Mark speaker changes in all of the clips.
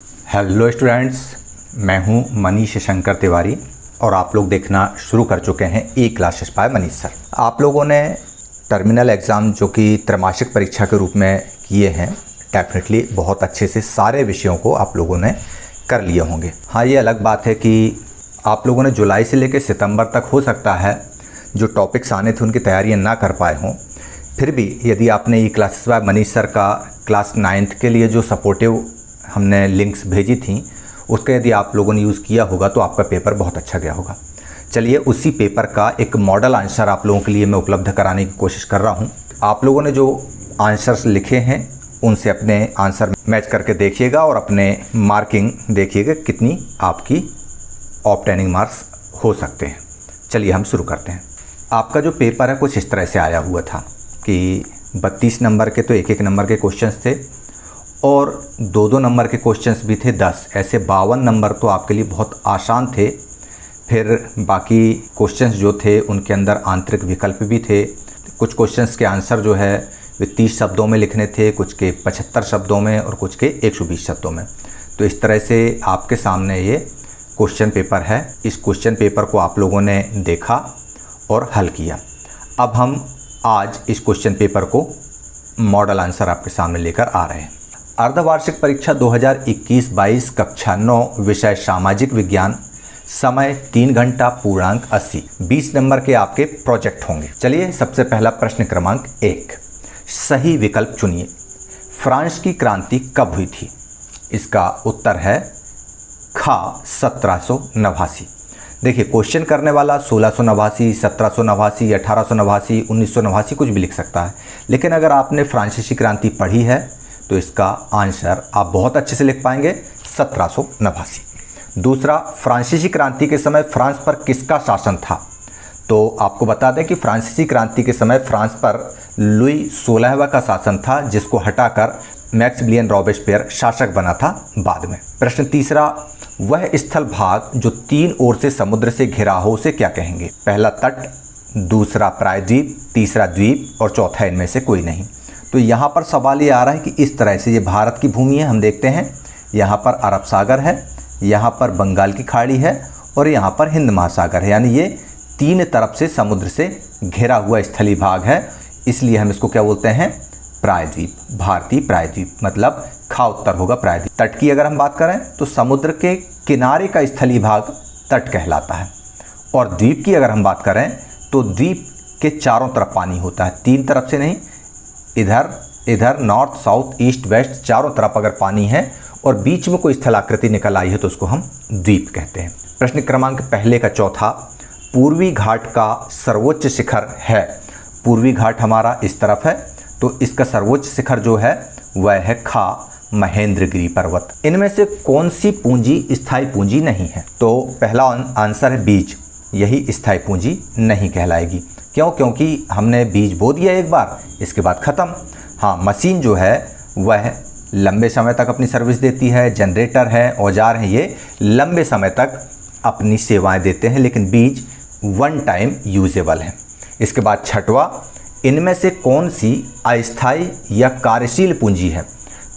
Speaker 1: Hello students, मैं हूं मनीष शंकर तिवारी और आप लोग देखना शुरू कर चुके हैं ई क्लासेस बाय मनीष सर। आप लोगों ने टर्मिनल एग्ज़ाम जो कि त्रैमासिक परीक्षा के रूप में किए हैं, डेफिनेटली बहुत अच्छे से सारे विषयों को आप लोगों ने कर लिए होंगे। हाँ, ये अलग बात है कि आप लोगों ने जुलाई से लेकर सितंबर तक हो सकता है जो टॉपिक्स आने थे उनकी तैयारियाँ ना कर पाए हों। फिर भी यदि आपने ई क्लासेस बाय मनीष सर का क्लास 9th के लिए जो सपोर्टिव हमने लिंक्स भेजी थी उसका यदि आप लोगों ने यूज़ किया होगा तो आपका पेपर बहुत अच्छा गया होगा। चलिए, उसी पेपर का एक मॉडल आंसर आप लोगों के लिए मैं उपलब्ध कराने की कोशिश कर रहा हूं। आप लोगों ने जो आंसर्स लिखे हैं उनसे अपने आंसर मैच करके देखिएगा और अपने मार्किंग देखिएगा कितनी आपकी ऑब्टेनिंग मार्क्स हो सकते हैं। चलिए हम शुरू करते हैं। आपका जो पेपर है कुछ इस तरह से आया हुआ था कि 32 नंबर के तो एक नंबर के क्वेश्चंस थे और 2 नंबर के क्वेश्चंस भी थे 10। ऐसे 52 नंबर तो आपके लिए बहुत आसान थे। फिर बाकी क्वेश्चंस जो थे उनके अंदर आंतरिक विकल्प भी थे। कुछ क्वेश्चंस के आंसर जो है वे 30 शब्दों में लिखने थे, कुछ के 75 शब्दों में और कुछ के 120 शब्दों में। तो इस तरह से आपके सामने ये क्वेश्चन पेपर है। इस क्वेश्चन पेपर को आप लोगों ने देखा और हल किया। अब हम आज इस क्वेश्चन पेपर को मॉडल आंसर आपके सामने लेकर आ रहे हैं। अर्धवार्षिक परीक्षा 2021-22 कक्षा 9 विषय सामाजिक विज्ञान, समय 3 घंटा, पूर्णांक 80। 20 नंबर के आपके प्रोजेक्ट होंगे। चलिए, सबसे पहला प्रश्न क्रमांक 1, सही विकल्प चुनिए। फ्रांस की क्रांति कब हुई थी? इसका उत्तर है ख 1789। देखिए, क्वेश्चन करने वाला 1689, 1789, 1889, 1989 कुछ भी लिख सकता है, लेकिन अगर आपने फ्रांसीसी क्रांति पढ़ी है तो इसका आंसर आप बहुत अच्छे से लिख पाएंगे 1789। दूसरा, फ्रांसीसी क्रांति के समय फ्रांस पर किसका शासन था? तो आपको बता दें कि फ्रांसीसी क्रांति के समय फ्रांस पर लुई 16वां का शासन था, जिसको हटाकर मैक्सिमिलियन रॉबेस्पियर शासक बना था बाद में। प्रश्न तीसरा, वह स्थल भाग जो 3 ओर से समुद्र से घिरा हो उसे क्या कहेंगे? पहला तट, दूसरा प्रायद्वीप, तीसरा द्वीप और चौथा इनमें से कोई नहीं। तो यहाँ पर सवाल ये आ रहा है कि इस तरह से ये भारत की भूमि है, हम देखते हैं यहाँ पर अरब सागर है, यहाँ पर बंगाल की खाड़ी है और यहाँ पर हिंद महासागर है, यानी ये 3 तरफ से समुद्र से घिरा हुआ स्थलीय भाग है। इसलिए हम इसको क्या बोलते हैं? प्रायद्वीप, भारतीय प्रायद्वीप, मतलब खा उत्तर होगा प्रायद्वीप। तट की अगर हम बात करें तो समुद्र के किनारे का स्थलीय भाग तट कहलाता है। और द्वीप की अगर हम बात करें तो द्वीप के चारों तरफ पानी होता है, 3 तरफ से नहीं, इधर नॉर्थ, साउथ, ईस्ट, वेस्ट चारों तरफ अगर पानी है और बीच में कोई स्थलाकृति निकल आई है तो उसको हम द्वीप कहते हैं। प्रश्न क्रमांक पहले का चौथा, पूर्वी घाट का सर्वोच्च शिखर है। पूर्वी घाट हमारा इस तरफ है, तो इसका सर्वोच्च शिखर जो है वह है खा महेंद्रगिरी पर्वत। इनमें से कौन सी पूंजी स्थायी पूंजी नहीं है? तो पहला आंसर है बीज, यही स्थायी पूंजी नहीं कहलाएगी। क्यों? क्योंकि हमने बीज बो दिया एक बार, इसके बाद ख़त्म। हाँ, मशीन जो है वह लंबे समय तक अपनी सर्विस देती है, जनरेटर है, औजार हैं, ये लंबे समय तक अपनी सेवाएं देते हैं, लेकिन बीज 1 टाइम यूजेबल है। इसके बाद छठवा, इनमें से कौन सी अस्थायी या कार्यशील पूंजी है?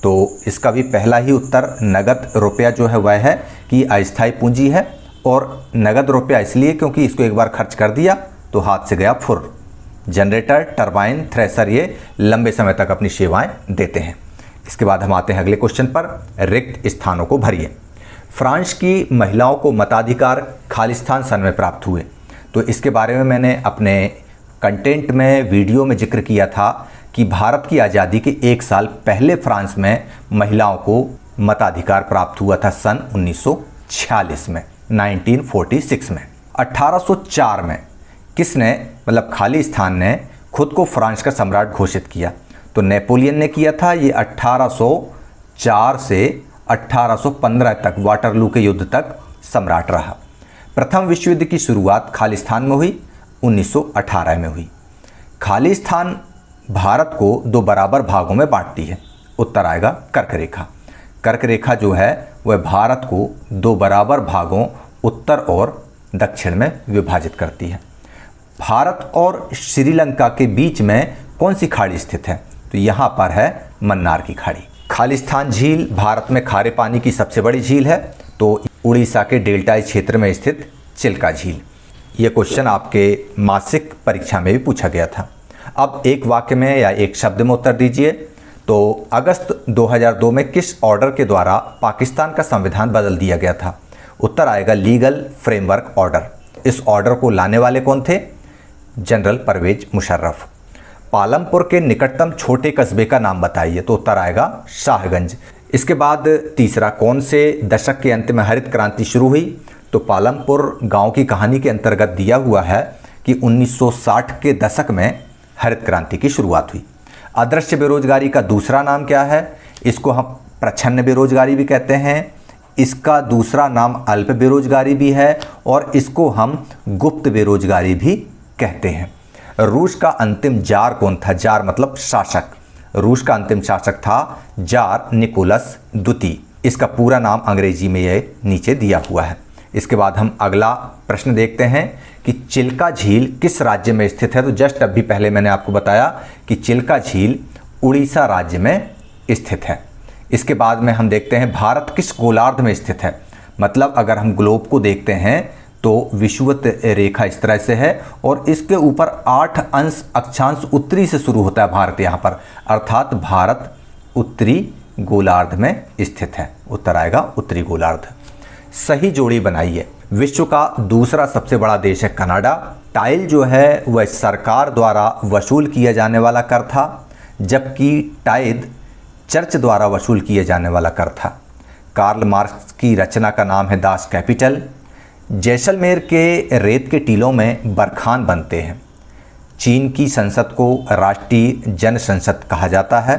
Speaker 1: तो इसका भी पहला ही उत्तर नगद रुपया जो है वह है कि अस्थायी पूंजी है। और नगद रुपया इसलिए क्योंकि इसको एक बार खर्च कर दिया तो हाथ से गया फुर। जनरेटर, टरबाइन, थ्रेसर ये लंबे समय तक अपनी सेवाएं देते हैं। इसके बाद हम आते हैं अगले क्वेश्चन पर, रिक्त स्थानों को भरिए। फ्रांस की महिलाओं को मताधिकार खालिस्तान सन में प्राप्त हुए। तो इसके बारे में मैंने अपने कंटेंट में, वीडियो में जिक्र किया था कि भारत की आज़ादी के 1 साल पहले फ्रांस में महिलाओं को मताधिकार प्राप्त हुआ था सन 1946 में, 1946 में। 1804 में किसने, मतलब खालिस्तान ने खुद को फ्रांस का सम्राट घोषित किया? तो नेपोलियन ने किया था। ये 1804 से 1815 तक, वाटरलू के युद्ध तक सम्राट रहा। प्रथम विश्व युद्ध की शुरुआत खालिस्तान में हुई, 1918 में हुई। खालिस्तान भारत को 2 बराबर भागों में बांटती है। उत्तर आएगा कर्क रेखा। कर्क रेखा जो है वह भारत को 2 बराबर भागों उत्तर और दक्षिण में विभाजित करती है। भारत और श्रीलंका के बीच में कौन सी खाड़ी स्थित है? तो यहाँ पर है मन्नार की खाड़ी। खालिस्तान झील भारत में खारे पानी की सबसे बड़ी झील है, तो उड़ीसा के डेल्टाई क्षेत्र में स्थित चिल्का झील। ये क्वेश्चन आपके मासिक परीक्षा में भी पूछा गया था। अब एक वाक्य में या एक शब्द में उत्तर दीजिए। तो अगस्त 2002 में किस ऑर्डर के द्वारा पाकिस्तान का संविधान बदल दिया गया था? उत्तर आएगा लीगल फ्रेमवर्क ऑर्डर। इस ऑर्डर को लाने वाले कौन थे? जनरल परवेज मुशर्रफ। पालमपुर के निकटतम छोटे कस्बे का नाम बताइए, तो उत्तर आएगा शाहगंज। इसके बाद तीसरा, कौन से दशक के अंत में हरित क्रांति शुरू हुई? तो पालमपुर गांव की कहानी के अंतर्गत दिया हुआ है कि 1960 के दशक में हरित क्रांति की शुरुआत हुई। अदृश्य बेरोजगारी का दूसरा नाम क्या है? इसको हम प्रच्छन्न बेरोजगारी भी कहते हैं, इसका दूसरा नाम अल्प बेरोजगारी भी है और इसको हम गुप्त बेरोजगारी भी कहते हैं। रूस का अंतिम जार कौन था? जार मतलब शासक। रूस का अंतिम शासक था जार निकोलस द्वितीय। इसका पूरा नाम अंग्रेजी में ये नीचे दिया हुआ है। इसके बाद हम अगला प्रश्न देखते हैं कि चिल्का झील किस राज्य में स्थित है? तो जस्ट अभी पहले मैंने आपको बताया कि चिल्का झील उड़ीसा राज्य में स्थित है। इसके बाद में हम देखते हैं भारत किस गोलार्ध में स्थित है। मतलब अगर हम ग्लोब को देखते हैं तो विषुवत रेखा इस तरह से है और इसके ऊपर 8 अंश अक्षांश उत्तरी से शुरू होता है भारत यहाँ पर, अर्थात भारत उत्तरी गोलार्ध में स्थित है। उत्तर आएगा उत्तरी गोलार्ध। सही जोड़ी बनाइए। विश्व का दूसरा सबसे बड़ा देश है कनाडा। टाइल जो है वह सरकार द्वारा वसूल किया जाने वाला कर था, जबकि टाइद चर्च द्वारा वसूल किए जाने वाला कर था। कार्ल मार्क्स की रचना का नाम है दास कैपिटल। जैसलमेर के रेत के टीलों में बरखान बनते हैं। चीन की संसद को राष्ट्रीय जन संसद कहा जाता है,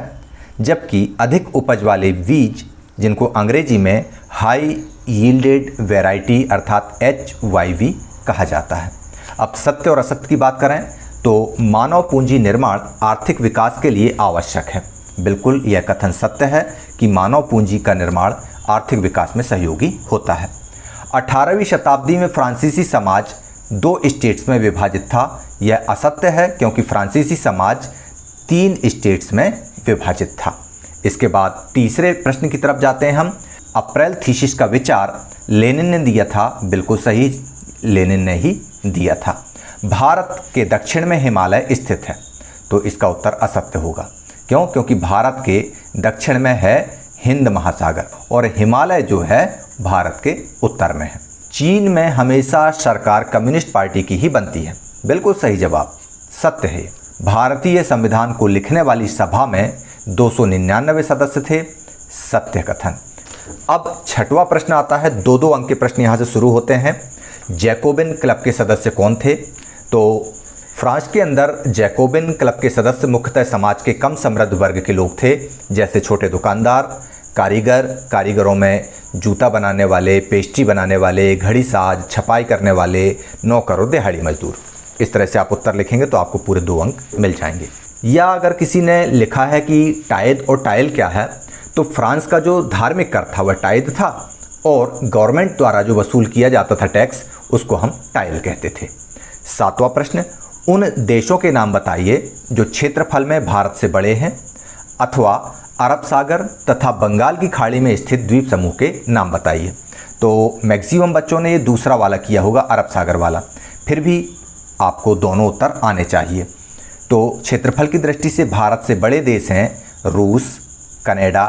Speaker 1: जबकि अधिक उपज वाले बीज जिनको अंग्रेजी में हाई यील्डेड वैरायटी अर्थात HYV कहा जाता है। अब सत्य और असत्य की बात करें तो मानव पूंजी निर्माण आर्थिक विकास के लिए आवश्यक है। बिल्कुल यह कथन सत्य है कि मानव पूंजी का निर्माण आर्थिक विकास में सहयोगी होता है। 18वीं शताब्दी में फ्रांसीसी समाज 2 स्टेट्स में विभाजित था। यह असत्य है क्योंकि फ्रांसीसी समाज 3 स्टेट्स में विभाजित था। इसके बाद तीसरे प्रश्न की तरफ जाते हैं हम। अप्रैल थीसिस का विचार लेनिन ने दिया था। बिल्कुल सही, लेनिन ने ही दिया था। भारत के दक्षिण में हिमालय स्थित है, तो इसका उत्तर असत्य होगा। क्यों? क्योंकि भारत के दक्षिण में है हिंद महासागर और हिमालय जो है भारत के उत्तर में है। चीन में हमेशा सरकार कम्युनिस्ट पार्टी की ही बनती है। बिल्कुल सही जवाब, सत्य है। भारतीय संविधान को लिखने वाली सभा में 299 सदस्य थे। सत्य कथन। अब छठवां प्रश्न आता है। 2-2 अंक के प्रश्न यहाँ से शुरू होते हैं। जैकोबिन क्लब के सदस्य कौन थे? तो फ्रांस के अंदर जैकोबिन क्लब के सदस्य मुख्यतः समाज के कम समृद्ध वर्ग के लोग थे, जैसे छोटे दुकानदार, कारीगर, कारीगरों में जूता बनाने वाले, पेस्ट्री बनाने वाले, घड़ी साज, छपाई करने वाले, नौकर और दिहाड़ी मजदूर। इस तरह से आप उत्तर लिखेंगे तो आपको पूरे 2 अंक मिल जाएंगे। या अगर किसी ने लिखा है कि टाइद और टाइल क्या है, तो फ्रांस का जो धार्मिक कर था वह टाइद था और गवर्नमेंट द्वारा जो वसूल किया जाता था टैक्स, उसको हम टाइल कहते थे। 7वां प्रश्न, उन देशों के नाम बताइए जो क्षेत्रफल में भारत से बड़े हैं अथवा अरब सागर तथा बंगाल की खाड़ी में स्थित द्वीप समूह के नाम बताइए। तो मैक्सिमम बच्चों ने ये दूसरा वाला किया होगा, अरब सागर वाला। फिर भी आपको दोनों उत्तर आने चाहिए। तो क्षेत्रफल की दृष्टि से भारत से बड़े देश हैं रूस, कनाडा,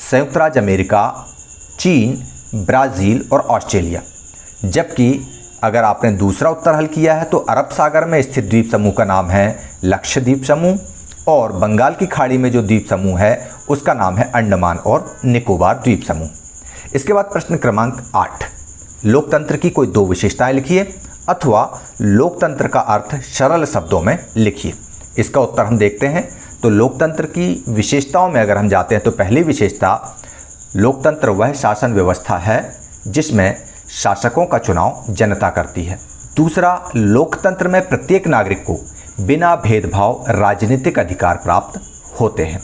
Speaker 1: संयुक्त राज्य अमेरिका, चीन, ब्राज़ील और ऑस्ट्रेलिया। जबकि अगर आपने दूसरा उत्तर हल किया है तो अरब सागर में स्थित द्वीप समूह का नाम है लक्षद्वीप समूह और बंगाल की खाड़ी में जो द्वीप समूह है उसका नाम है अंडमान और निकोबार द्वीप समूह। इसके बाद प्रश्न क्रमांक 8, लोकतंत्र की कोई 2 विशेषताएं लिखिए अथवा लोकतंत्र का अर्थ सरल शब्दों में लिखिए। इसका उत्तर हम देखते हैं। तो लोकतंत्र की विशेषताओं में अगर हम जाते हैं तो पहली विशेषता, लोकतंत्र वह शासन व्यवस्था है जिसमें शासकों का चुनाव जनता करती है। दूसरा, लोकतंत्र में प्रत्येक नागरिक को बिना भेदभाव राजनीतिक अधिकार प्राप्त होते हैं।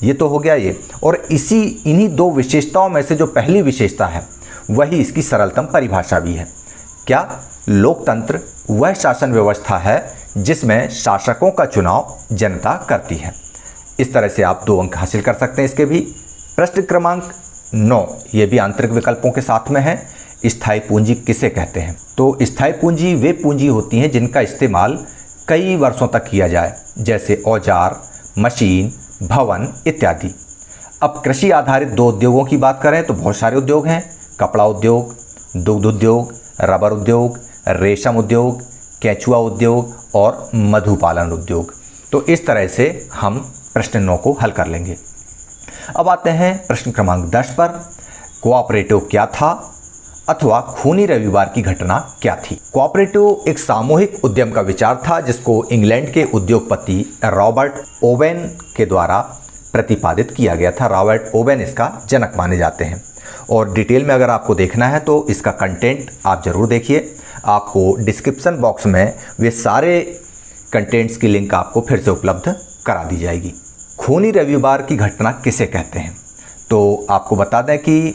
Speaker 1: ये तो हो गया ये। और इन्हीं 2 विशेषताओं में से जो पहली विशेषता है वही इसकी सरलतम परिभाषा भी है। क्या? लोकतंत्र वह शासन व्यवस्था है जिसमें शासकों का चुनाव जनता करती है। इस तरह से आप 2 अंक हासिल कर सकते हैं इसके भी। प्रश्न क्रमांक 9, ये भी आंतरिक विकल्पों के साथ में है। स्थायी पूंजी किसे कहते हैं? तो स्थायी पूंजी वे पूंजी होती हैं जिनका इस्तेमाल कई वर्षों तक किया जाए, जैसे औजार, मशीन, भवन इत्यादि। अब कृषि आधारित 2 उद्योगों की बात करें तो बहुत सारे उद्योग हैं। कपड़ा उद्योग, दुग्ध उद्योग, रबर उद्योग, रेशम उद्योग, केंचुआ उद्योग और मधुपालन उद्योग। तो इस तरह से हम प्रश्न 9 को हल कर लेंगे। अब आते हैं प्रश्न क्रमांक 10 पर। कोऑपरेटिव क्या था अथवा खूनी रविवार की घटना क्या थी? कोऑपरेटिव एक सामूहिक उद्यम का विचार था जिसको इंग्लैंड के उद्योगपति रॉबर्ट ओवेन के द्वारा प्रतिपादित किया गया था। रॉबर्ट ओवेन इसका जनक माने जाते हैं। और डिटेल में अगर आपको देखना है तो इसका कंटेंट आप ज़रूर देखिए। आपको डिस्क्रिप्शन बॉक्स में वे सारे कंटेंट्स की लिंक आपको फिर से उपलब्ध करा दी जाएगी। खूनी रविवार की घटना किसे कहते हैं? तो आपको बता दें कि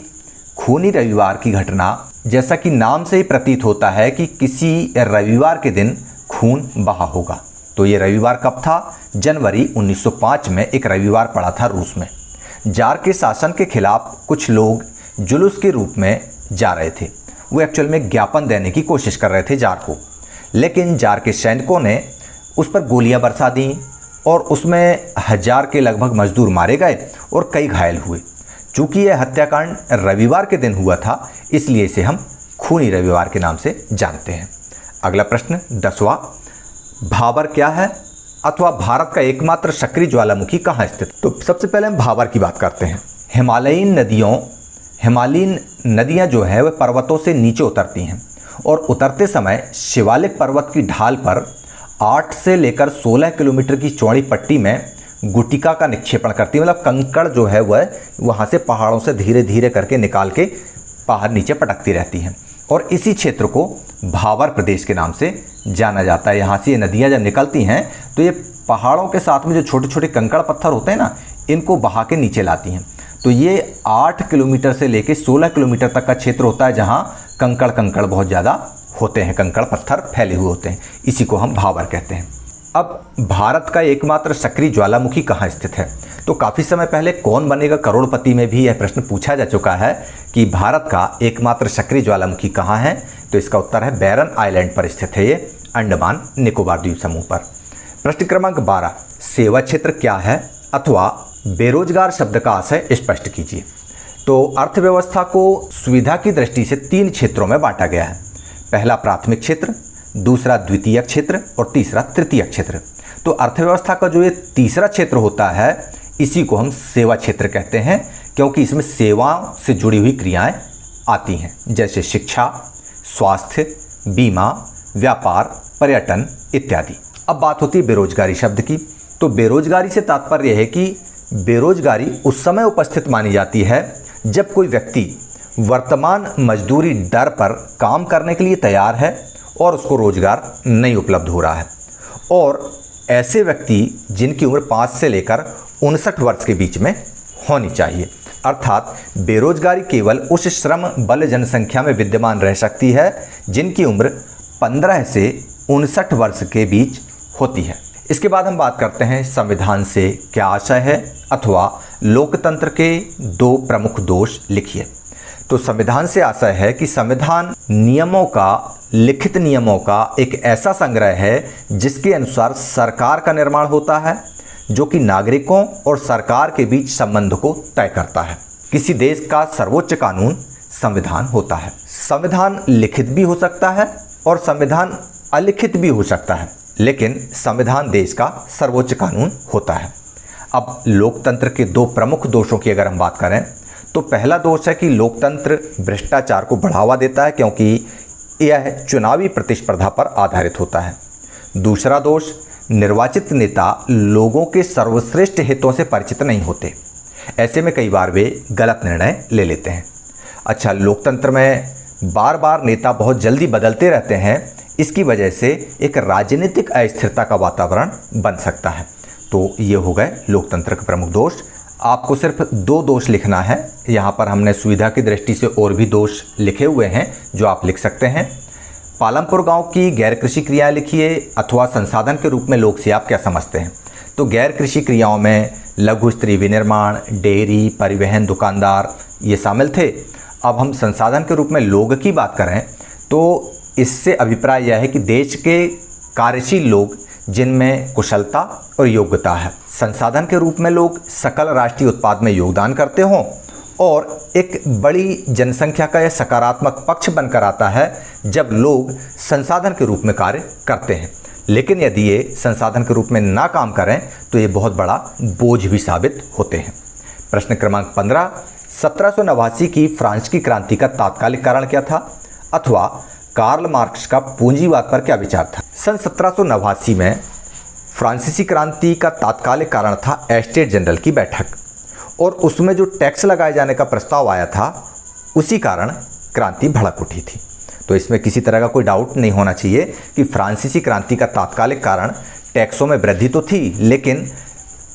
Speaker 1: खूनी रविवार की घटना, जैसा कि नाम से ही प्रतीत होता है कि किसी रविवार के दिन खून बहा होगा। तो ये रविवार कब था? जनवरी 1905 में एक रविवार पड़ा था रूस में। जार के शासन के खिलाफ कुछ लोग जुलूस के रूप में जा रहे थे। वो एक्चुअल में ज्ञापन देने की कोशिश कर रहे थे जार को, लेकिन जार के सैनिकों ने उस पर गोलियां बरसा दी और उसमें 1000 के लगभग मजदूर मारे गए और कई घायल हुए। चूँकि यह हत्याकांड रविवार के दिन हुआ था, इसलिए इसे हम खूनी रविवार के नाम से जानते हैं। अगला प्रश्न 10वां, भाबर क्या है अथवा भारत का एकमात्र सक्रिय ज्वालामुखी कहाँ स्थित? तो सबसे पहले हम भाबर की बात करते हैं। हिमालयीन नदियाँ जो है वह पर्वतों से नीचे उतरती हैं और उतरते समय शिवालिक पर्वत की ढाल पर 8 से लेकर 16 किलोमीटर की चौड़ी पट्टी में गुटिका का निक्षेपण करती है। मतलब कंकड़ जो है वह वहाँ से पहाड़ों से धीरे धीरे करके निकाल के बाहर नीचे पटकती रहती हैं और इसी क्षेत्र को भाबर प्रदेश के नाम से जाना जाता है। यहाँ से ये नदियाँ जब निकलती हैं तो ये पहाड़ों के साथ में जो छोटे छोटे कंकड़ पत्थर होते हैं ना, इनको बहा के नीचे लाती हैं। तो ये 8 किलोमीटर से लेकर 16 किलोमीटर तक का क्षेत्र होता है जहाँ कंकड़ बहुत ज़्यादा होते हैं, कंकड़ पत्थर फैले हुए होते हैं। इसी को हम भाबर कहते हैं। अब भारत का एकमात्र सक्रिय ज्वालामुखी कहाँ स्थित है? तो काफ़ी समय पहले कौन बनेगा करोड़पति में भी यह प्रश्न पूछा जा चुका है कि भारत का एकमात्र सक्रिय ज्वालामुखी कहाँ है। तो इसका उत्तर है बैरन आइलैंड पर स्थित है, ये अंडमान निकोबार द्वीप समूह पर। प्रश्न क्रमांक 12, सेवा क्षेत्र क्या है अथवा बेरोजगार शब्द का आशय स्पष्ट कीजिए। तो अर्थव्यवस्था को सुविधा की दृष्टि से 3 क्षेत्रों में बांटा गया है। पहला प्राथमिक क्षेत्र, दूसरा द्वितीयक क्षेत्र और तीसरा तृतीयक क्षेत्र। तो अर्थव्यवस्था का जो ये तीसरा क्षेत्र होता है इसी को हम सेवा क्षेत्र कहते हैं, क्योंकि इसमें सेवाओं से जुड़ी हुई क्रियाएं आती हैं, जैसे शिक्षा, स्वास्थ्य, बीमा, व्यापार, पर्यटन इत्यादि। अब बात होती है बेरोजगारी शब्द की। तो बेरोजगारी से तात्पर्य है कि बेरोजगारी उस समय उपस्थित मानी जाती है जब कोई व्यक्ति वर्तमान मजदूरी दर पर काम करने के लिए तैयार है और उसको रोजगार नहीं उपलब्ध हो रहा है, और ऐसे व्यक्ति जिनकी उम्र 5 से लेकर 59 वर्ष के बीच में होनी चाहिए। अर्थात बेरोजगारी केवल उस श्रम बल जनसंख्या में विद्यमान रह सकती है जिनकी उम्र 15 से 59 वर्ष के बीच होती है। इसके बाद हम बात करते हैं संविधान से क्या आशय है अथवा लोकतंत्र के 2 प्रमुख दोष लिखिए। तो संविधान से आशय है कि संविधान नियमों का, लिखित नियमों का एक ऐसा संग्रह है जिसके अनुसार सरकार का निर्माण होता है, जो कि नागरिकों और सरकार के बीच संबंध को तय करता है। किसी देश का सर्वोच्च कानून संविधान होता है। संविधान लिखित भी हो सकता है और संविधान अलिखित भी हो सकता है, लेकिन संविधान देश का सर्वोच्च कानून होता है। अब लोकतंत्र के 2 प्रमुख दोषों की अगर हम बात करें तो पहला दोष है कि लोकतंत्र भ्रष्टाचार को बढ़ावा देता है, क्योंकि यह चुनावी प्रतिस्पर्धा पर आधारित होता है। दूसरा दोष, निर्वाचित नेता लोगों के सर्वश्रेष्ठ हितों से परिचित नहीं होते। ऐसे में कई बार वे गलत निर्णय ले लेते हैं। अच्छा, लोकतंत्र में बार बार नेता बहुत जल्दी बदलते रहते हैं, इसकी वजह से एक राजनीतिक अस्थिरता का वातावरण बन सकता है। तो ये हो गए लोकतंत्र के प्रमुख दोष। आपको सिर्फ 2 दोष लिखना है। यहाँ पर हमने सुविधा की दृष्टि से और भी दोष लिखे हुए हैं जो आप लिख सकते हैं। पालमपुर गांव की गैर कृषि क्रियाएं लिखिए अथवा संसाधन के रूप में लोक से आप क्या समझते हैं। तो गैर कृषि क्रियाओं में लघु स्तरीय विनिर्माण, डेयरी, परिवहन, दुकानदार ये शामिल थे। अब हम संसाधन के रूप में लोग की बात करें तो इससे अभिप्राय यह है कि देश के कार्यशील लोग जिनमें कुशलता और योग्यता है। संसाधन के रूप में लोग सकल राष्ट्रीय उत्पाद में योगदान करते हों और एक बड़ी जनसंख्या का यह सकारात्मक पक्ष बनकर आता है जब लोग संसाधन के रूप में कार्य करते हैं। लेकिन यदि ये संसाधन के रूप में ना काम करें तो ये बहुत बड़ा बोझ भी साबित होते हैं। प्रश्न क्रमांक 15, 1789 की फ्रांस की क्रांति का तात्कालिक कारण क्या था? अथवा कार्ल मार्क्स का पूंजीवाद पर क्या विचार था? सन 1789 में फ्रांसीसी क्रांति का तात्कालिक कारण था एस्टेट जनरल की बैठक और उसमें जो टैक्स लगाए जाने का प्रस्ताव आया था उसी कारण क्रांति भड़क उठी थी। तो इसमें किसी तरह का कोई डाउट नहीं होना चाहिए कि फ्रांसीसी क्रांति का तात्कालिक कारण टैक्सों में वृद्धि तो थी, लेकिन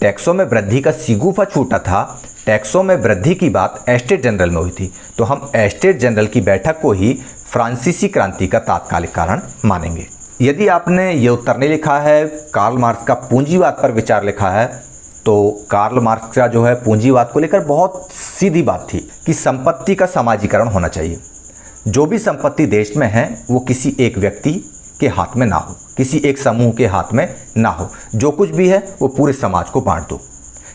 Speaker 1: टैक्सों में वृद्धि का सिगुफा छूटा था। टैक्सों में वृद्धि की बात एस्टेट जनरल में हुई थी, तो हम एस्टेट जनरल की बैठक को ही फ्रांसीसी क्रांति का तात्कालिक कारण मानेंगे। यदि आपने ये उत्तर नहीं लिखा है, कार्ल मार्क्स का पूंजीवाद पर विचार लिखा है, तो कार्ल मार्क्स का जो है पूंजीवाद को लेकर बहुत सीधी बात थी कि संपत्ति का समाजीकरण होना चाहिए। जो भी संपत्ति देश में है वो किसी एक व्यक्ति के हाथ में ना हो, किसी एक समूह के हाथ में ना हो। जो कुछ भी है वो पूरे समाज को बांट दो,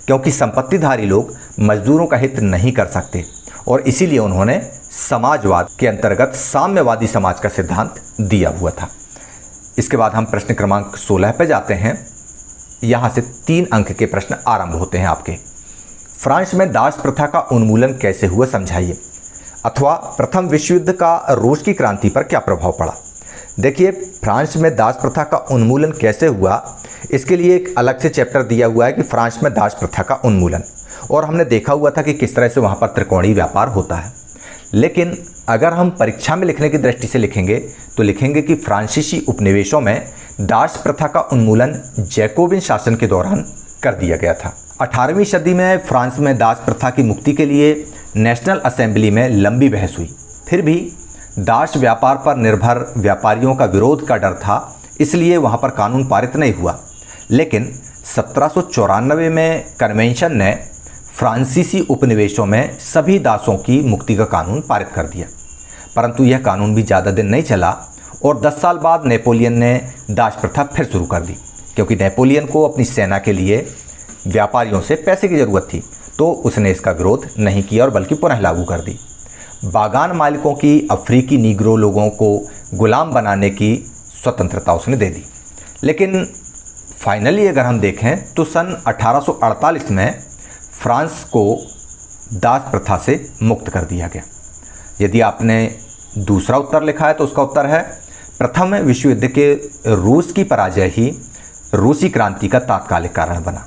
Speaker 1: क्योंकि संपत्तिधारी लोग मजदूरों का हित नहीं कर सकते और इसीलिए उन्होंने समाजवाद के अंतर्गत साम्यवादी समाज का सिद्धांत दिया हुआ था। इसके बाद हम प्रश्न क्रमांक 16 पे जाते हैं। यहाँ से 3 अंक के प्रश्न आरंभ होते हैं आपके। फ्रांस में दास प्रथा का उन्मूलन कैसे हुआ समझाइए। अथवा प्रथम विश्व युद्ध का रूस की क्रांति पर क्या प्रभाव पड़ा। देखिए, फ्रांस में दास प्रथा का उन्मूलन कैसे हुआ, इसके लिए एक अलग से चैप्टर दिया हुआ है कि फ्रांस में दास प्रथा का उन्मूलन, और हमने देखा हुआ था कि किस तरह से वहाँ पर त्रिकोणीय व्यापार होता है। लेकिन अगर हम परीक्षा में लिखने की दृष्टि से लिखेंगे तो लिखेंगे कि फ्रांसीसी उपनिवेशों में दास प्रथा का उन्मूलन जैकोबिन शासन के दौरान कर दिया गया था। 18वीं सदी में फ्रांस में दास प्रथा की मुक्ति के लिए नेशनल असेंबली में लंबी बहस हुई। फिर भी दास व्यापार पर निर्भर व्यापारियों का विरोध का डर था, इसलिए वहाँ पर कानून पारित नहीं हुआ। लेकिन 1794 में कन्वेंशन ने फ्रांसीसी उपनिवेशों में सभी दासों की मुक्ति का कानून पारित कर दिया। परंतु यह कानून भी ज़्यादा दिन नहीं चला और 10 साल बाद नेपोलियन ने दास प्रथा फिर शुरू कर दी, क्योंकि नेपोलियन को अपनी सेना के लिए व्यापारियों से पैसे की ज़रूरत थी, तो उसने इसका विरोध नहीं किया और बल्कि पुनः लागू कर दी। बागान मालिकों की अफ्रीकी नीग्रो लोगों को गुलाम बनाने की स्वतंत्रता उसने दे दी। लेकिन फाइनली अगर हम देखें तो सन 1848 में फ्रांस को दास प्रथा से मुक्त कर दिया गया। यदि आपने दूसरा उत्तर लिखा है तो उसका उत्तर है प्रथम विश्व युद्ध के रूस की पराजय ही रूसी क्रांति का तात्कालिक कारण बना।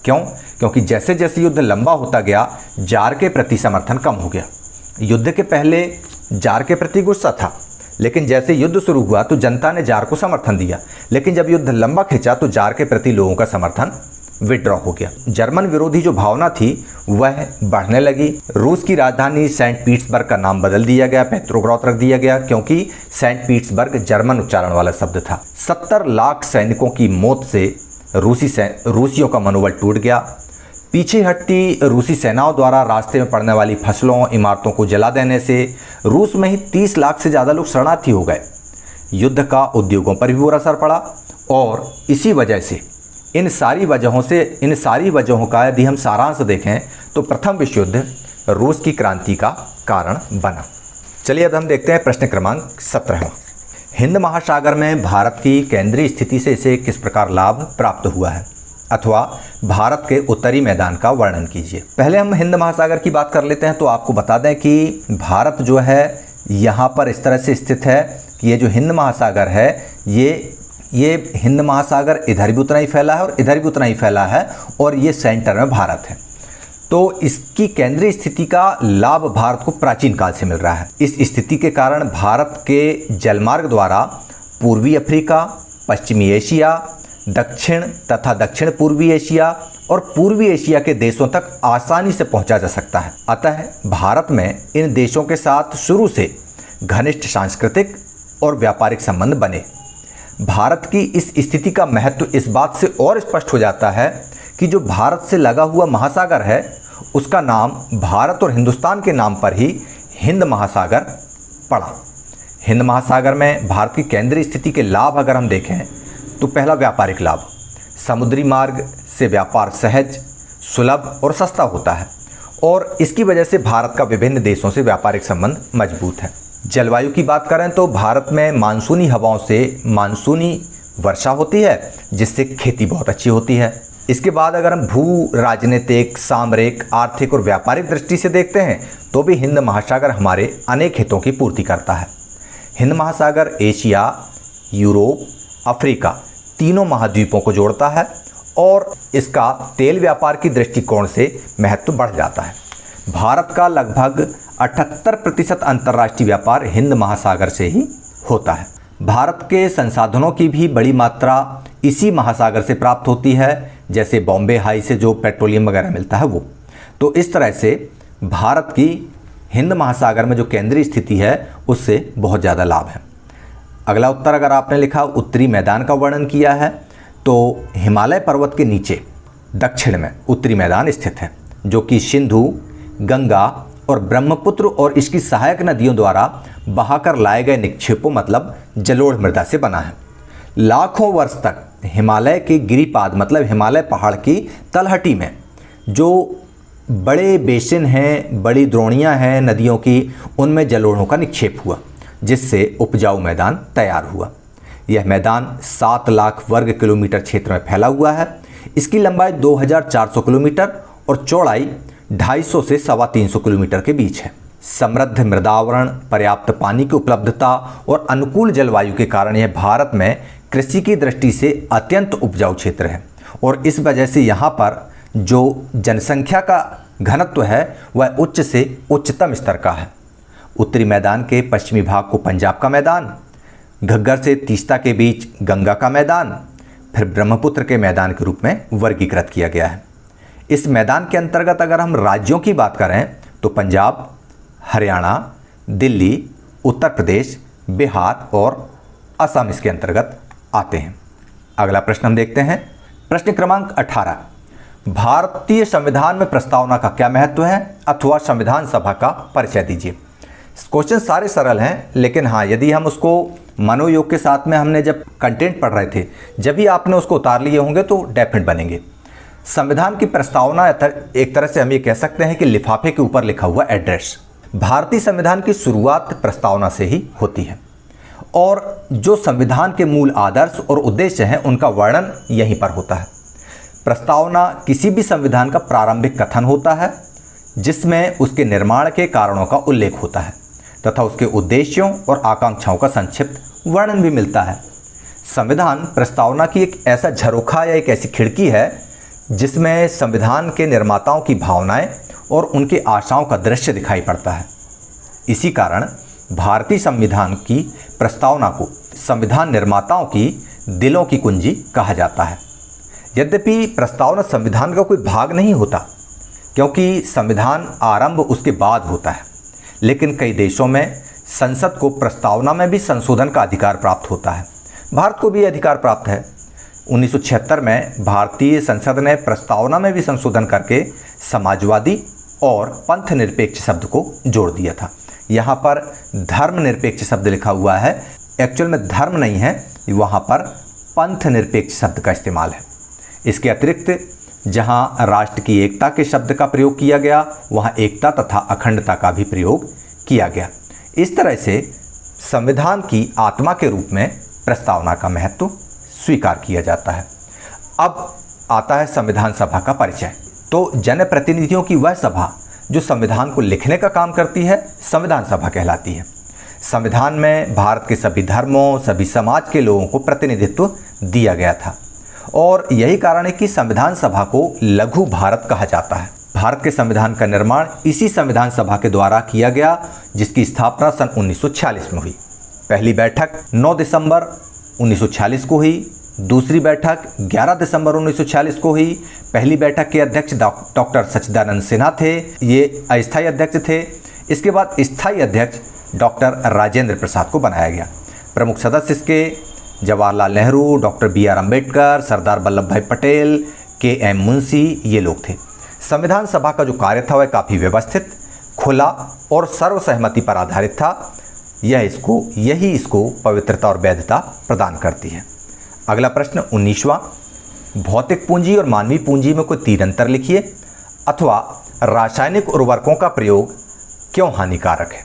Speaker 1: क्यों? क्योंकि जैसे जैसे युद्ध लंबा होता गया जार के प्रति समर्थन कम हो गया। युद्ध के पहले जार के प्रति गुस्सा था, लेकिन जैसे युद्ध शुरू हुआ तो जनता ने जार को समर्थन दिया। लेकिन जब युद्ध लंबा खिंचा तो जार के प्रति लोगों का समर्थन विड्रॉ हो गया। जर्मन विरोधी जो भावना थी वह बढ़ने लगी। रूस की राजधानी सेंट पीटर्सबर्ग का नाम बदल दिया गया, पेट्रोग्राद रख दिया गया, क्योंकि सेंट पीटर्सबर्ग जर्मन उच्चारण वाला शब्द था। 70 लाख सैनिकों की मौत से रूसियों का मनोबल टूट गया। पीछे हटती रूसी सेनाओं द्वारा रास्ते में पड़ने वाली फसलों, इमारतों को जला देने से रूस में ही 30 लाख से ज़्यादा लोग शरणार्थी हो गए। युद्ध का उद्योगों पर भी बुरा असर पड़ा और इसी वजह से इन सारी वजहों का यदि हम सारांश देखें तो प्रथम विश्व युद्ध रूस की क्रांति का कारण बना। चलिए अब हम देखते हैं प्रश्न क्रमांक 17। हिंद महासागर में भारत की केंद्रीय स्थिति से इसे किस प्रकार लाभ प्राप्त हुआ है। अथवा भारत के उत्तरी मैदान का वर्णन कीजिए। पहले हम हिंद महासागर की बात कर लेते हैं। तो आपको बता दें कि भारत जो है यहाँ पर इस तरह से स्थित है कि ये जो हिंद महासागर है ये हिंद महासागर इधर भी उतना ही फैला है और इधर भी उतना ही फैला है और ये सेंटर में भारत है। तो इसकी केंद्रीय स्थिति का लाभ भारत को प्राचीन काल से मिल रहा है। इस स्थिति के कारण भारत के जलमार्ग द्वारा पूर्वी अफ्रीका, पश्चिमी एशिया, दक्षिण तथा दक्षिण पूर्वी एशिया और पूर्वी एशिया के देशों तक आसानी से पहुंचा जा सकता है। अतः भारत में इन देशों के साथ शुरू से घनिष्ठ सांस्कृतिक और व्यापारिक संबंध बने। भारत की इस स्थिति का महत्व इस बात से और स्पष्ट हो जाता है कि जो भारत से लगा हुआ महासागर है उसका नाम भारत और हिंदुस्तान के नाम पर ही हिंद महासागर पड़ा। हिंद महासागर में भारत की केंद्रीय स्थिति के लाभ अगर हम देखें तो पहला व्यापारिक लाभ, समुद्री मार्ग से व्यापार सहज, सुलभ और सस्ता होता है और इसकी वजह से भारत का विभिन्न देशों से व्यापारिक संबंध मजबूत है। जलवायु की बात करें तो भारत में मानसूनी हवाओं से मानसूनी वर्षा होती है जिससे खेती बहुत अच्छी होती है। इसके बाद अगर हम भू राजनीतिक, सामरिक, आर्थिक और व्यापारिक दृष्टि से देखते हैं तो भी हिंद महासागर हमारे अनेक हितों की पूर्ति करता है। हिंद महासागर एशिया, यूरोप, अफ्रीका तीनों महाद्वीपों को जोड़ता है और इसका तेल व्यापार की दृष्टिकोण से महत्व बढ़ जाता है। भारत का लगभग 78% अंतर्राष्ट्रीय व्यापार हिंद महासागर से ही होता है। भारत के संसाधनों की भी बड़ी मात्रा इसी महासागर से प्राप्त होती है, जैसे बॉम्बे हाई से जो पेट्रोलियम वगैरह मिलता है वो। तो इस तरह से भारत की हिंद महासागर में जो केंद्रीय स्थिति है उससे बहुत ज़्यादा लाभ है। अगला उत्तर अगर आपने लिखा उत्तरी मैदान का वर्णन किया है तो हिमालय पर्वत के नीचे दक्षिण में उत्तरी मैदान स्थित है जो कि सिंधु, गंगा और ब्रह्मपुत्र और इसकी सहायक नदियों द्वारा बहाकर लाए गए निक्षेपों मतलब जलोढ़ मृदा से बना है। लाखों वर्ष तक हिमालय के गिरिपाद मतलब हिमालय पहाड़ की तलहटी में जो बड़े बेसिन हैं, बड़ी द्रोणियां हैं नदियों की, उनमें जलोढ़ों का निक्षेप हुआ जिससे उपजाऊ मैदान तैयार हुआ। यह मैदान 7 लाख वर्ग किलोमीटर क्षेत्र में फैला हुआ है। इसकी लंबाई 2400 किलोमीटर और चौड़ाई 250 से 350 किलोमीटर के बीच है। समृद्ध मृदावरण, पर्याप्त पानी की उपलब्धता और अनुकूल जलवायु के कारण यह भारत में कृषि की दृष्टि से अत्यंत उपजाऊ क्षेत्र है और इस वजह से यहाँ पर जो जनसंख्या का घनत्व है वह उच्च से उच्चतम स्तर का है। उत्तरी मैदान के पश्चिमी भाग को पंजाब का मैदान, घग्गर से तीस्ता के बीच गंगा का मैदान, फिर ब्रह्मपुत्र के मैदान के रूप में वर्गीकृत किया गया है। इस मैदान के अंतर्गत अगर हम राज्यों की बात करें तो पंजाब, हरियाणा, दिल्ली, उत्तर प्रदेश, बिहार और असम इसके अंतर्गत आते हैं। अगला प्रश्न हम देखते हैं। प्रश्न क्रमांक 18, भारतीय संविधान में प्रस्तावना का क्या महत्व है अथवा संविधान सभा का परिचय दीजिए। क्वेश्चन सारे सरल हैं लेकिन हाँ, यदि हम उसको मनोयोग के साथ में हमने जब कंटेंट पढ़ रहे थे जब भी आपने उसको उतार लिए होंगे तो डेफिनेट बनेंगे। संविधान की प्रस्तावना एक तरह से हम ये कह सकते हैं कि लिफाफे के ऊपर लिखा हुआ एड्रेस। भारतीय संविधान की शुरुआत प्रस्तावना से ही होती है और जो संविधान के मूल आदर्श और उद्देश्य हैं उनका वर्णन यहीं पर होता है। प्रस्तावना किसी भी संविधान का प्रारंभिक कथन होता है जिसमें उसके निर्माण के कारणों का उल्लेख होता है तथा उसके उद्देश्यों और आकांक्षाओं का संक्षिप्त वर्णन भी मिलता है। संविधान प्रस्तावना की एक ऐसा झरोखा या एक ऐसी खिड़की है जिसमें संविधान के निर्माताओं की भावनाएं और उनकी आशाओं का दृश्य दिखाई पड़ता है। इसी कारण भारतीय संविधान की प्रस्तावना को संविधान निर्माताओं की दिलों की कुंजी कहा जाता है। यद्यपि प्रस्तावना संविधान का कोई भाग नहीं होता क्योंकि संविधान आरंभ उसके बाद होता है, लेकिन कई देशों में संसद को प्रस्तावना में भी संशोधन का अधिकार प्राप्त होता है। भारत को भी अधिकार प्राप्त है। 1976 में भारतीय संसद ने प्रस्तावना में भी संशोधन करके समाजवादी और पंथ निरपेक्ष शब्द को जोड़ दिया था। यहाँ पर धर्मनिरपेक्ष शब्द लिखा हुआ है, एक्चुअल में धर्म नहीं है, वहाँ पर पंथ निरपेक्ष शब्द का इस्तेमाल है। इसके अतिरिक्त जहाँ राष्ट्र की एकता के शब्द का प्रयोग किया गया वहाँ एकता तथा अखंडता का भी प्रयोग किया गया। इस तरह से संविधान की आत्मा के रूप में प्रस्तावना का महत्व स्वीकार किया जाता है। अब आता है संविधान सभा का परिचय। तो जनप्रतिनिधियों की वह सभा जो संविधान को लिखने का काम करती है संविधान सभा कहलाती है। संविधान में भारत के सभी धर्मों, सभी समाज के लोगों को प्रतिनिधित्व दिया गया था और यही कारण है कि संविधान सभा को लघु भारत कहा जाता है। भारत के संविधान का निर्माण इसी संविधान सभा के द्वारा किया गया जिसकी स्थापना सन 1946 में हुई। पहली बैठक 9 दिसंबर 1946 को हुई, दूसरी बैठक 11 दिसंबर 1946 को हुई। पहली बैठक के अध्यक्ष डॉक्टर सच्चिदानंद सिन्हा थे, ये अस्थायी अध्यक्ष थे। इसके बाद स्थायी अध्यक्ष डॉक्टर राजेंद्र प्रसाद को बनाया गया। प्रमुख सदस्य इसके जवाहरलाल नेहरू, डॉक्टर BR अम्बेडकर, सरदार वल्लभ भाई पटेल, KM मुंशी ये लोग थे। संविधान सभा का जो कार्य था वह काफ़ी व्यवस्थित, खुला और सर्वसहमति पर आधारित था। यही इसको पवित्रता और वैधता प्रदान करती है। अगला प्रश्न 19वां, भौतिक पूंजी और मानवीय पूंजी में कोई 3 अंतर लिखिए, अथवा रासायनिक उर्वरकों का प्रयोग क्यों हानिकारक है।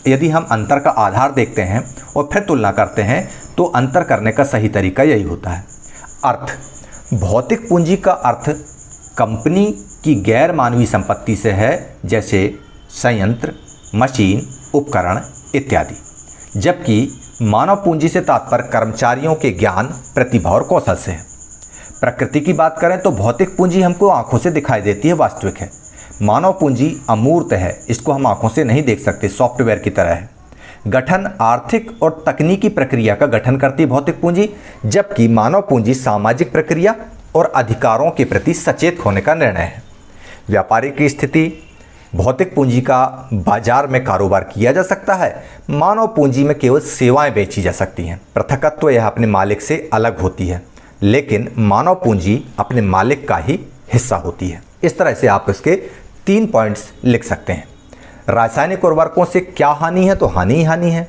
Speaker 1: यदि हम अंतर का आधार देखते हैं और फिर तुलना करते हैं तो अंतर करने का सही तरीका यही होता है। अर्थ, भौतिक पूंजी का अर्थ कंपनी की गैर मानवीय संपत्ति से है, जैसे संयंत्र, मशीन, उपकरण इत्यादि, जबकि मानव पूंजी से तात्पर्य कर्मचारियों के ज्ञान, प्रतिभा और कौशल से है। प्रकृति की बात करें तो भौतिक पूंजी हमको आंखों से दिखाई देती है, वास्तविक है। मानव पूंजी अमूर्त है, इसको हम आंखों से नहीं देख सकते, सॉफ्टवेयर की तरह है। गठन आर्थिक और तकनीकी प्रक्रिया का गठन करती है भौतिक पूंजी, जबकि मानव पूंजी सामाजिक प्रक्रिया और अधिकारों के प्रति सचेत होने का निर्णय है। व्यापारिक स्थिति, भौतिक पूंजी का बाजार में कारोबार किया जा सकता है, मानव पूंजी में केवल सेवाएं बेची जा सकती हैं। पृथकत्व यह अपने मालिक से अलग होती है, लेकिन मानव पूंजी अपने मालिक का ही हिस्सा होती है। इस तरह से आप इसके 3 पॉइंट्स लिख सकते हैं। रासायनिक उर्वरकों से क्या हानि है, तो हानि ही हानि है।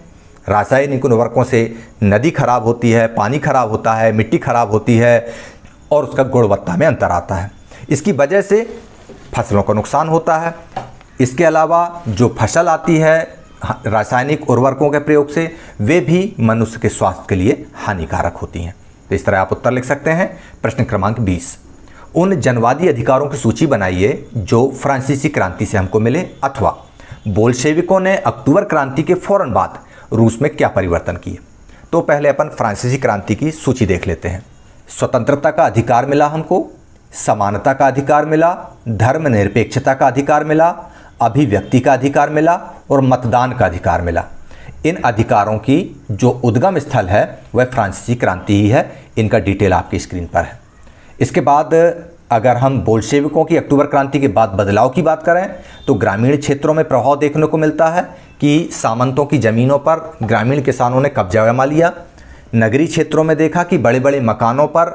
Speaker 1: रासायनिक उर्वरकों से नदी खराब होती है, पानी खराब होता है, मिट्टी खराब होती है और उसका गुणवत्ता में अंतर आता है। इसकी वजह से फसलों का नुकसान होता है। इसके अलावा जो फसल आती है रासायनिक उर्वरकों के प्रयोग से, वे भी मनुष्य के स्वास्थ्य के लिए हानिकारक होती हैं। तो इस तरह आप उत्तर लिख सकते हैं। प्रश्न क्रमांक 20, उन जनवादी अधिकारों की सूची बनाइए जो फ्रांसीसी क्रांति से हमको मिले, अथवा बोल्शेविकों ने अक्टूबर क्रांति के फौरन बाद रूस में क्या परिवर्तन किए। तो पहले अपन फ्रांसीसी क्रांति की सूची देख लेते हैं। स्वतंत्रता का अधिकार मिला हमको, समानता का अधिकार मिला, धर्मनिरपेक्षता का अधिकार मिला, अभिव्यक्ति का अधिकार मिला और मतदान का अधिकार मिला। इन अधिकारों की जो उद्गम स्थल है वह फ्रांसीसी क्रांति ही है। इनका डिटेल आपकी स्क्रीन पर है। इसके बाद अगर हम बोल्शेविकों की अक्टूबर क्रांति के बाद बदलाव की बात करें तो ग्रामीण क्षेत्रों में प्रभाव देखने को मिलता है कि सामंतों की ज़मीनों पर ग्रामीण किसानों ने कब्जा जमा लिया। नगरीय क्षेत्रों में देखा कि बड़े बड़े मकानों पर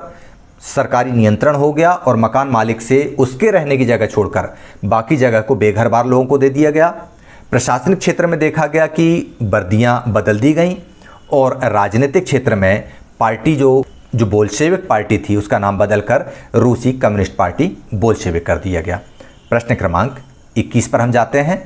Speaker 1: सरकारी नियंत्रण हो गया और मकान मालिक से उसके रहने की जगह छोड़कर बाकी जगह को बेघरबार लोगों को दे दिया गया। प्रशासनिक क्षेत्र में देखा गया कि वर्दियाँ बदल दी गईं और राजनीतिक क्षेत्र में पार्टी जो बोल्शेविक पार्टी थी उसका नाम बदलकर रूसी कम्युनिस्ट पार्टी बोल्शेविक कर दिया गया। प्रश्न क्रमांक 21 पर हम जाते हैं।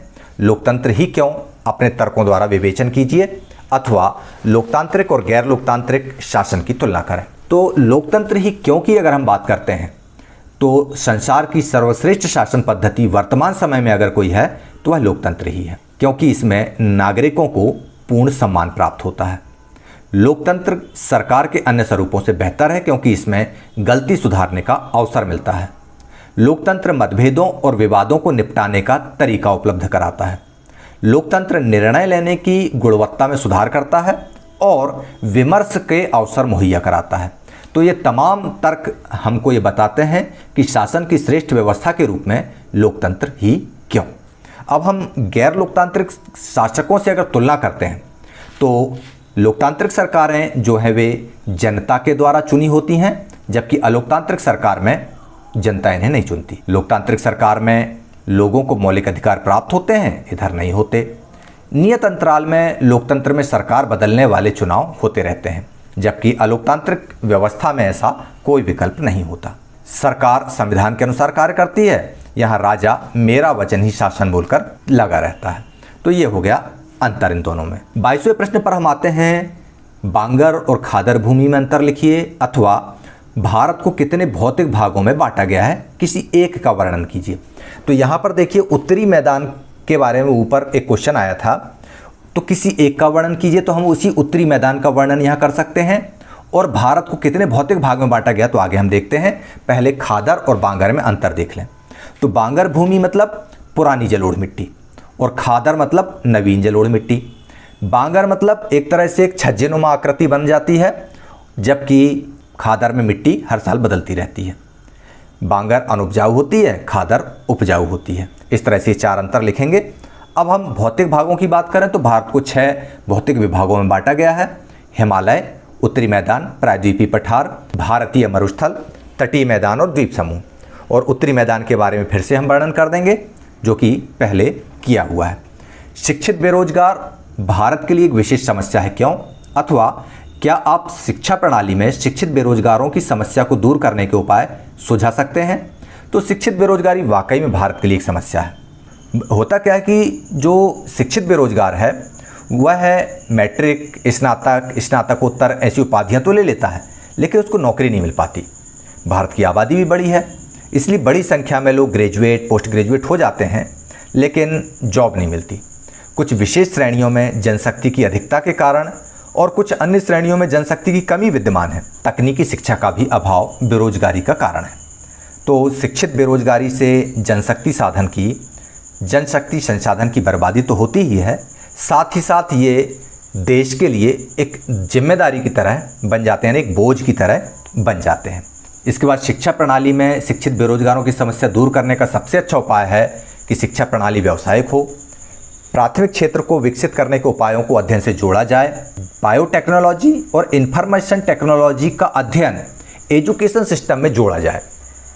Speaker 1: लोकतंत्र ही क्यों, अपने तर्कों द्वारा विवेचन कीजिए, अथवा लोकतांत्रिक और गैर लोकतांत्रिक शासन की तुलना करें। तो लोकतंत्र ही क्यों की अगर हम बात करते हैं तो संसार की सर्वश्रेष्ठ शासन पद्धति वर्तमान समय में अगर कोई है तो वह लोकतंत्र ही है, क्योंकि इसमें नागरिकों को पूर्ण सम्मान प्राप्त होता है। लोकतंत्र सरकार के अन्य स्वरूपों से बेहतर है क्योंकि इसमें गलती सुधारने का अवसर मिलता है। लोकतंत्र मतभेदों और विवादों को निपटाने का तरीका उपलब्ध कराता है। लोकतंत्र निर्णय लेने की गुणवत्ता में सुधार करता है और विमर्श के अवसर मुहैया कराता है। तो ये तमाम तर्क हमको ये बताते हैं कि शासन की श्रेष्ठ व्यवस्था के रूप में लोकतंत्र ही क्यों। अब हम गैर लोकतांत्रिक शासकों से अगर तुलना करते हैं तो लोकतांत्रिक सरकारें जो है वे जनता के द्वारा चुनी होती हैं, जबकि अलोकतांत्रिक सरकार में जनता इन्हें नहीं चुनती। लोकतांत्रिक सरकार में लोगों को मौलिक अधिकार प्राप्त होते हैं, इधर नहीं होते। नियत अंतराल में लोकतंत्र में सरकार बदलने वाले चुनाव होते रहते हैं, जबकि अलोकतांत्रिक व्यवस्था में ऐसा कोई विकल्प नहीं होता। सरकार संविधान के अनुसार कार्य करती है, यहाँ राजा मेरा वचन ही शासन बोलकर लगा रहता है। तो ये हो गया अंतर इन दोनों में। 22वें प्रश्न पर हम आते हैं। बांगर और खादर भूमि में अंतर लिखिए, अथवा भारत को कितने भौतिक भागों में बांटा गया है, किसी एक का वर्णन कीजिए। तो यहाँ पर देखिए उत्तरी मैदान के बारे में ऊपर एक क्वेश्चन आया था, तो किसी एक का वर्णन कीजिए, तो हम उसी उत्तरी मैदान का वर्णन यहाँ कर सकते हैं। और भारत को कितने भौतिक भाग में बांटा गया, तो आगे हम देखते हैं। पहले खादर और बांगर में अंतर देख लें। तो बांगर भूमि मतलब पुरानी जलोढ़ मिट्टी और खादर मतलब नवीन जलोढ़ मिट्टी। बांगर मतलब एक तरह से एक छज्जेनुमा आकृति बन जाती है, जबकि खादर में मिट्टी हर साल बदलती रहती है। बांगर अनुपजाऊ होती है, खादर उपजाऊ होती है। इस तरह से 4 अंतर लिखेंगे। अब हम भौतिक भागों की बात करें तो भारत को 6 भौतिक विभागों में बांटा गया है। हिमालय, उत्तरी मैदान, प्रायद्वीपीय पठार, भारतीय मरुस्थल, तटीय मैदान और द्वीप समूह। और उत्तरी मैदान के बारे में फिर से हम वर्णन कर देंगे, जो कि पहले किया हुआ है। शिक्षित बेरोजगार भारत के लिए एक विशेष समस्या है, क्यों? अथवा क्या आप शिक्षा प्रणाली में शिक्षित बेरोजगारों की समस्या को दूर करने के उपाय सुझा सकते हैं? तो शिक्षित बेरोजगारी वाकई में भारत के लिए एक समस्या है। होता क्या है कि जो शिक्षित बेरोजगार है वह है मैट्रिक, स्नातक, स्नातकोत्तर ऐसी उपाधियां तो ले लेता है, लेकिन उसको नौकरी नहीं मिल पाती। भारत की आबादी भी बड़ी है, इसलिए बड़ी संख्या में लोग ग्रेजुएट, पोस्ट ग्रेजुएट हो जाते हैं, लेकिन जॉब नहीं मिलती। कुछ विशेष श्रेणियों में जनशक्ति की अधिकता के कारण और कुछ अन्य श्रेणियों में जनशक्ति की कमी विद्यमान है। तकनीकी शिक्षा का भी अभाव बेरोजगारी का कारण है। तो शिक्षित बेरोजगारी से जनशक्ति संसाधन की बर्बादी तो होती ही है, साथ ही साथ ये देश के लिए एक जिम्मेदारी की तरह बन जाते हैं, एक बोझ की तरह बन जाते हैं। इसके बाद शिक्षा प्रणाली में शिक्षित बेरोजगारों की समस्या दूर करने का सबसे अच्छा उपाय है कि शिक्षा प्रणाली व्यावसायिक हो। प्राथमिक क्षेत्र को विकसित करने के उपायों को अध्ययन से जोड़ा जाए। बायोटेक्नोलॉजी और इंफॉर्मेशन टेक्नोलॉजी का अध्ययन एजुकेशन सिस्टम में जोड़ा जाए।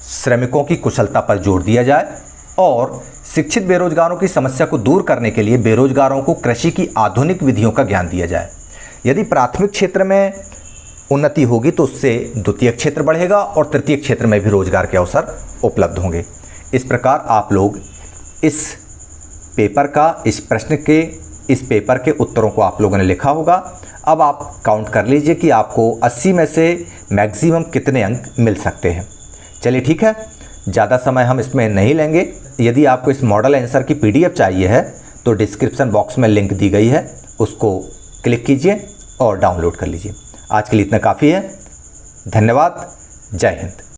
Speaker 1: श्रमिकों की कुशलता पर जोर दिया जाए और शिक्षित बेरोजगारों की समस्या को दूर करने के लिए बेरोजगारों को कृषि की आधुनिक विधियों का ज्ञान दिया जाए। यदि प्राथमिक क्षेत्र में उन्नति होगी तो उससे द्वितीय क्षेत्र बढ़ेगा और तृतीय क्षेत्र में भी रोजगार के अवसर उपलब्ध होंगे। इस प्रकार आप लोग इस पेपर के उत्तरों को आप लोगों ने लिखा होगा। अब आप काउंट कर लीजिए कि आपको 80 में से मैक्सिमम कितने अंक मिल सकते हैं। चलिए ठीक है, ज़्यादा समय हम इसमें नहीं लेंगे। यदि आपको इस मॉडल आंसर की PDF चाहिए है तो डिस्क्रिप्शन बॉक्स में लिंक दी गई है, उसको क्लिक कीजिए और डाउनलोड कर लीजिए। आज के लिए इतना काफ़ी है। धन्यवाद। जय हिंद।